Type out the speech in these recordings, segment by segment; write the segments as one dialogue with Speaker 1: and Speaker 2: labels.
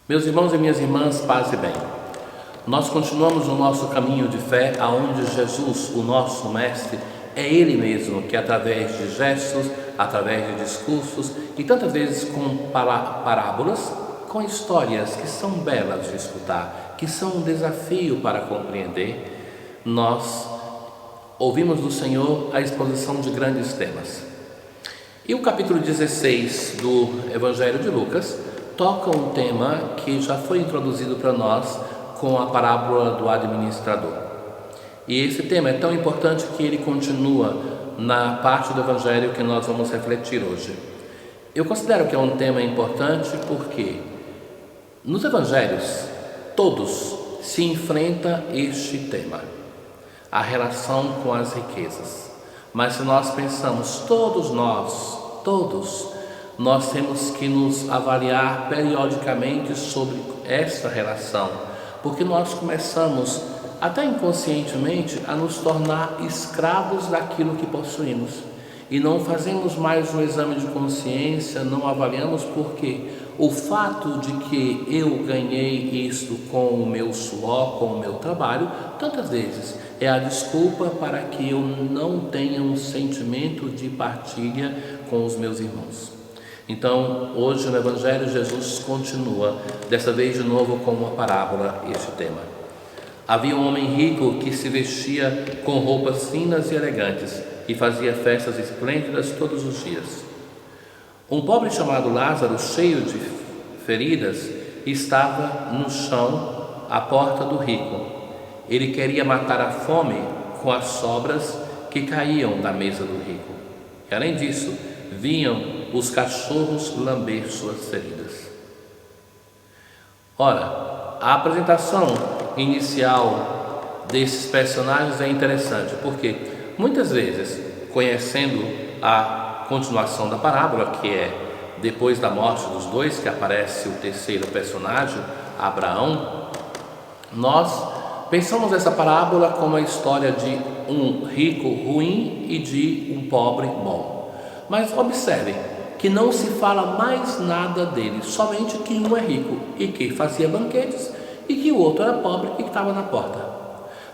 Speaker 1: Meus irmãos e minhas irmãs, paz e bem. Nós continuamos o nosso caminho de fé, aonde Jesus, o nosso Mestre, é Ele mesmo que, através de gestos, através de discursos e tantas vezes com parábolas, com histórias que são belas de escutar, que são um desafio para compreender, nós ouvimos do Senhor a exposição de grandes temas. E o capítulo 16 do Evangelho de Lucas toca um tema que já foi introduzido para nós com a parábola do administrador. E esse tema é tão importante que ele continua na parte do Evangelho que nós vamos refletir hoje. Eu considero que é um tema importante porque nos Evangelhos todos se enfrenta este tema, a relação com as riquezas. Mas se nós pensamos, todos nós temos que nos avaliar periodicamente sobre essa relação, porque nós começamos, até inconscientemente, a nos tornar escravos daquilo que possuímos e não fazemos mais um exame de consciência, não avaliamos porque o fato de que eu ganhei isto com o meu suor, com o meu trabalho, tantas vezes é a desculpa para que eu não tenha um sentimento de partilha com os meus irmãos. Então, hoje no Evangelho, Jesus continua, dessa vez de novo com uma parábola, este tema. Havia um homem rico que se vestia com roupas finas e elegantes e fazia festas esplêndidas todos os dias. Um pobre chamado Lázaro, cheio de feridas, estava no chão à porta do rico. Ele queria matar a fome com as sobras que caíam da mesa do rico. E além disso, vinham os cachorros lamber suas feridas. Ora, a apresentação inicial desses personagens é interessante, porque muitas vezes, conhecendo a continuação da parábola, que é depois da morte dos dois, que aparece o terceiro personagem, Abraão, nós pensamos essa parábola como a história de um rico ruim e de um pobre bom. Mas observe que não se fala mais nada dele, somente que um é rico e que fazia banquetes e que o outro era pobre e que estava na porta.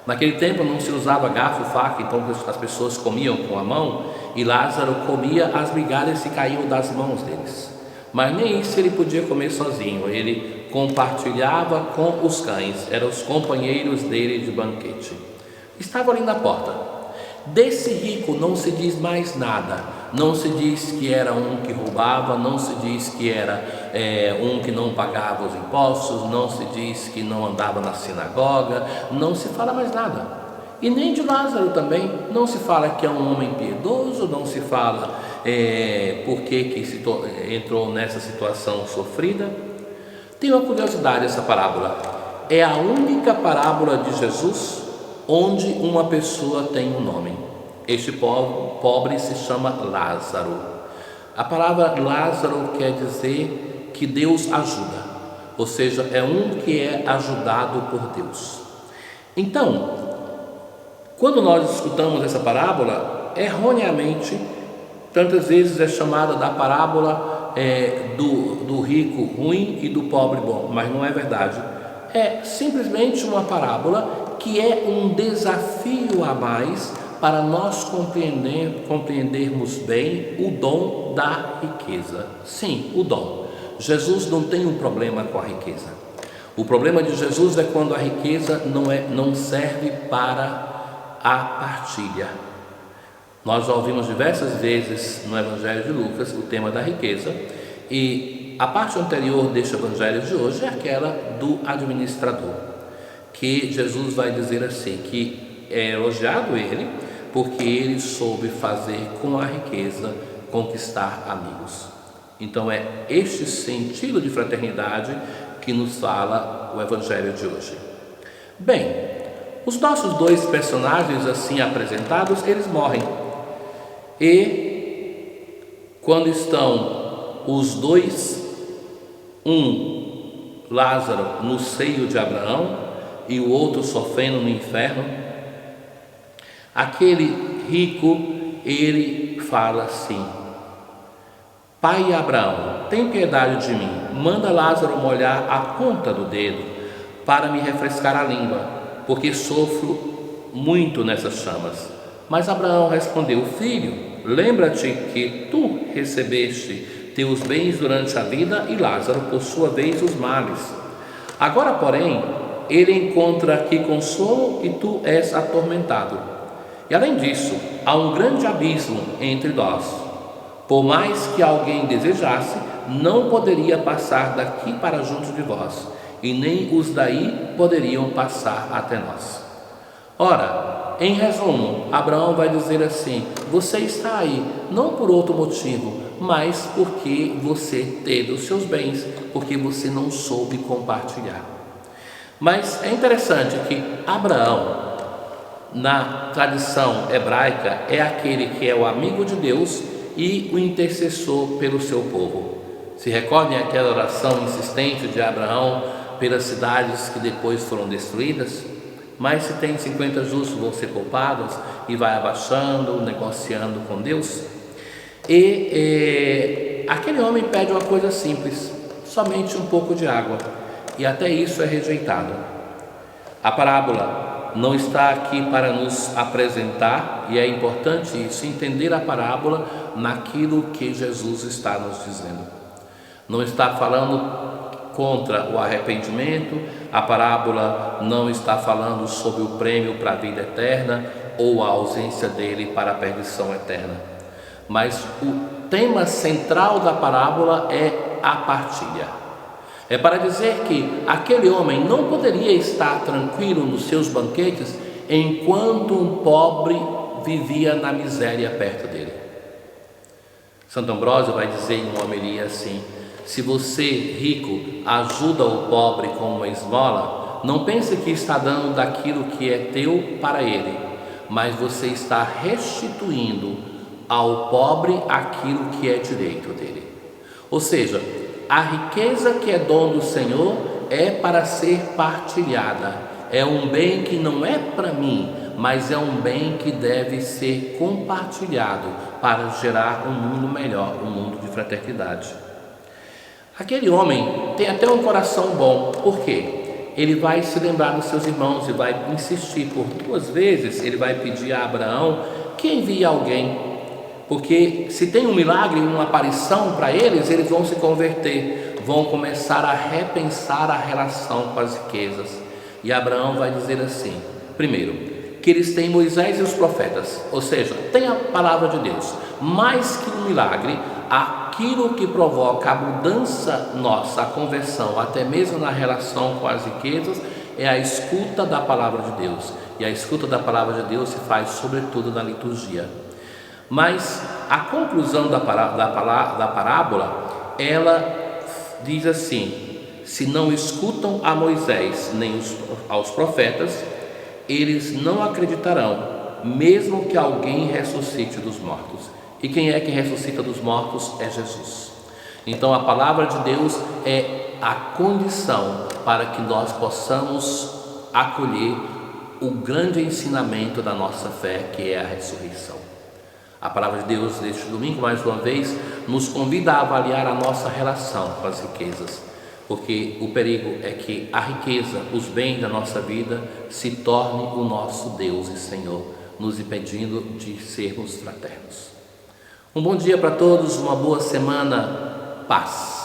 Speaker 1: Naquele tempo não se usava garfo, faca, então as pessoas comiam com a mão e Lázaro comia as migalhas que caíam das mãos deles. Mas nem isso ele podia comer sozinho, ele compartilhava com os cães, eram os companheiros dele de banquete. Estava ali na porta. Desse rico não se diz mais nada, não se diz que era um que roubava, não se diz que era um que não pagava os impostos, não se diz que não andava na sinagoga, não se fala mais nada. E nem de Lázaro também, não se fala que é um homem piedoso, não se fala por que entrou nessa situação sofrida. Tem uma curiosidade essa parábola, é a única parábola de Jesus onde uma pessoa tem um nome. Este pobre se chama Lázaro. A palavra Lázaro quer dizer que Deus ajuda, ou seja, é um que é ajudado por Deus. Então, quando nós escutamos essa parábola, erroneamente, tantas vezes é chamada da parábola do rico ruim e do pobre bom, mas não é verdade. É simplesmente uma parábola que é um desafio a mais para nós compreendermos bem o dom da riqueza. Sim, o dom. Jesus não tem um problema com a riqueza. O problema de Jesus é quando a riqueza não serve para a partilha. Nós já ouvimos diversas vezes no Evangelho de Lucas o tema da riqueza, e a parte anterior deste Evangelho de hoje é aquela do administrador, que Jesus vai dizer assim, que é elogiado ele, porque ele soube fazer com a riqueza conquistar amigos. Então é este sentido de fraternidade que nos fala o Evangelho de hoje. Bem, os nossos dois personagens assim apresentados, eles morrem. E quando estão os dois, Lázaro no seio de Abraão e o outro sofrendo no inferno, aquele rico, ele fala assim: Pai Abraão, tem piedade de mim, manda Lázaro molhar a ponta do dedo para me refrescar a língua, porque sofro muito nessas chamas. Mas Abraão respondeu: Filho, lembra-te que tu recebeste teus bens durante a vida e Lázaro, por sua vez, os males. Agora, porém, ele encontra aqui consolo e tu és atormentado. E além disso, há um grande abismo entre nós. Por mais que alguém desejasse, não poderia passar daqui para junto de vós, e nem os daí poderiam passar até nós. Ora, em resumo, Abraão vai dizer assim: você está aí não por outro motivo, mas porque você teve os seus bens, porque você não soube compartilhar. Mas é interessante que Abraão, na tradição hebraica, é aquele que é o amigo de Deus e o intercessor pelo seu povo. Se recordem aquela oração insistente de Abraão pelas cidades que depois foram destruídas? Mas se tem 50 justos vão ser poupados, e vai abaixando, negociando com Deus. E aquele homem pede uma coisa simples, somente um pouco de água, e até isso é rejeitado. A parábola não está aqui para nos apresentar, e é importante isso, entender a parábola naquilo que Jesus está nos dizendo. Não está falando contra o arrependimento, a parábola não está falando sobre o prêmio para a vida eterna ou a ausência dele para a perdição eterna. Mas o tema central da parábola é a partilha. É para dizer que aquele homem não poderia estar tranquilo nos seus banquetes enquanto um pobre vivia na miséria perto dele. Santo Ambrósio vai dizer em uma homilia assim: se você, rico, ajuda o pobre com uma esmola, não pense que está dando daquilo que é teu para ele, mas você está restituindo ao pobre aquilo que é direito dele. Ou seja, a riqueza que é dom do Senhor é para ser partilhada. É um bem que não é para mim, mas é um bem que deve ser compartilhado para gerar um mundo melhor, um mundo de fraternidade. Aquele homem tem até um coração bom. Por quê? Ele vai se lembrar dos seus irmãos e vai insistir por 2 vezes. Ele vai pedir a Abraão que envie alguém, porque se tem um milagre, uma aparição para eles, eles vão se converter, vão começar a repensar a relação com as riquezas. E Abraão vai dizer assim: primeiro, que eles têm Moisés e os profetas, ou seja, tem a palavra de Deus. Mais que um milagre, aquilo que provoca a mudança nossa, a conversão, até mesmo na relação com as riquezas, é a escuta da palavra de Deus. E a escuta da palavra de Deus se faz sobretudo na liturgia. Mas a conclusão da parábola, ela diz assim: se não escutam a Moisés nem aos profetas, eles não acreditarão, mesmo que alguém ressuscite dos mortos. E quem é que ressuscita dos mortos? É Jesus. Então a palavra de Deus é a condição para que nós possamos acolher o grande ensinamento da nossa fé, que é a ressurreição. A palavra de Deus neste domingo, mais uma vez, nos convida a avaliar a nossa relação com as riquezas, porque o perigo é que a riqueza, os bens da nossa vida, se torne o nosso Deus e Senhor, nos impedindo de sermos fraternos. Um bom dia para todos, uma boa semana, paz.